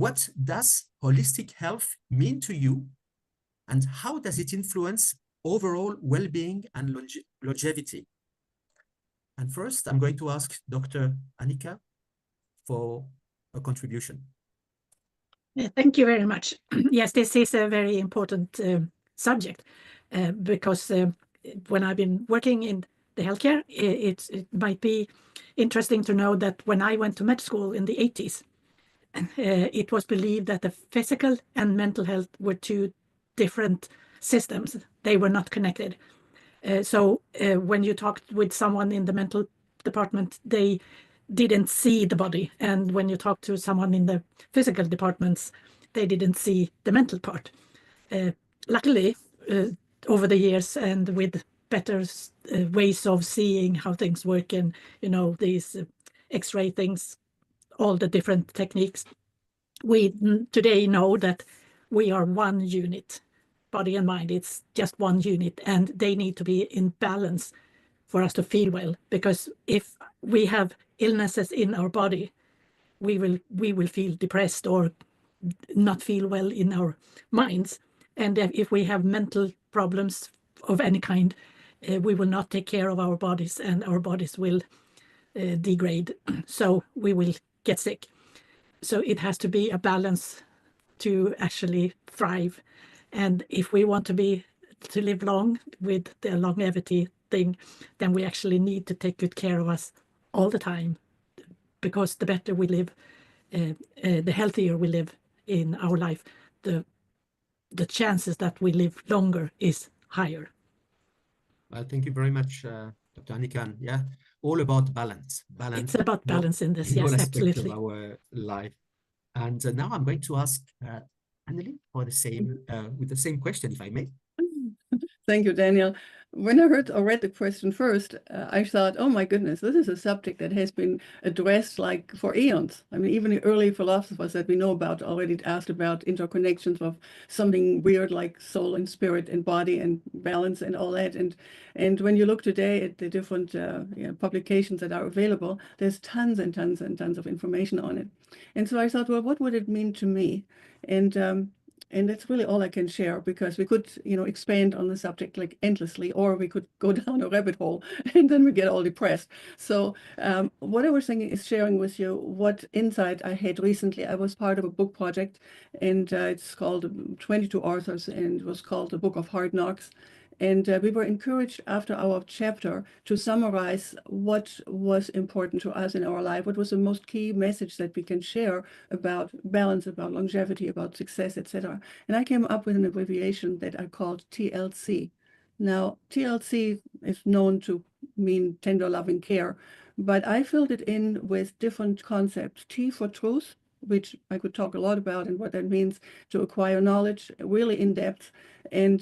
what does holistic health mean to you, and how does it influence overall well-being and longevity? And first, I'm going to ask Dr. Annika for a contribution. Yeah, thank you very much. Yes, this is a very important subject because when I've been working in the healthcare, it might be interesting to know that when I went to med school in the 80s, it was believed that the physical and mental health were two different systems. They were not connected. So when you talked with someone in the mental department, they didn't see the body. And when you talk to someone in the physical departments, they didn't see the mental part. Luckily, over the years and with better ways of seeing how things work and, these X-ray things, all the different techniques, we today know that we are one unit, body and mind. It's just one unit, and they need to be in balance for us to feel well. Because if we have illnesses in our body, we will feel depressed or not feel well in our minds. And if we have mental problems of any kind, we will not take care of our bodies, and our bodies will degrade. So we will get sick. So it has to be a balance to actually thrive. And if we want to live long with the longevity thing, then we actually need to take good care of us all the time, because the better we live, the healthier we live in our life, the chances that we live longer is higher. Well, thank you very much, Dr. Annika. Yeah, all about balance. It's about balance in this, yes, absolutely. Of our life. And now I'm going to ask Anneli for the same, with the same question, if I may. Thank you, Daniel. When I read the question first, I thought, oh my goodness, this is a subject that has been addressed like for eons. I mean, even the early philosophers that we know about already asked about interconnections of something weird like soul and spirit and body and balance and all that. And when you look today at the different publications that are available, there's tons and tons and tons of information on it. And so I thought, well, what would it mean to me? And that's really all I can share, because we could, expand on the subject like endlessly, or we could go down a rabbit hole and then we get all depressed. So what I was thinking is sharing with you what insight I had recently. I was part of a book project, and it's called 22 authors, and it was called The Book of Hard Knocks. And we were encouraged after our chapter to summarize what was important to us in our life, what was the most key message that we can share about balance, about longevity, about success, etc. And I came up with an abbreviation that I called TLC. Now, TLC is known to mean tender loving care, but I filled it in with different concepts. T for truth, which I could talk a lot about, and what that means to acquire knowledge really in depth and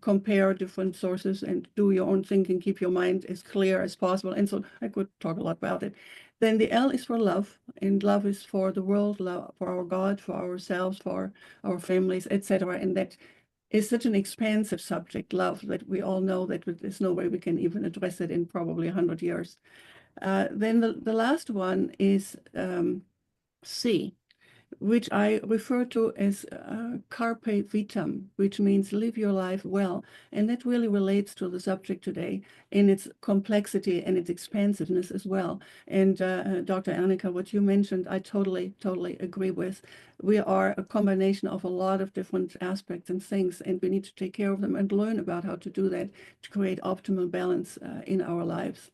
compare different sources and do your own thinking, keep your mind as clear as possible. And so I could talk a lot about it. Then the L is for love, and love is for the world, love for our God, for ourselves, for our families, etc. And that is such an expansive subject, love, that we all know that there's no way we can even address it in probably 100 years. Then the last one is C, which I refer to as carpe vitam, which means live your life well. And that really relates to the subject today in its complexity and its expansiveness as well. And Dr. Annika, what you mentioned, I totally agree with. We are a combination of a lot of different aspects and things, and we need to take care of them and learn about how to do that to create optimal balance in our lives.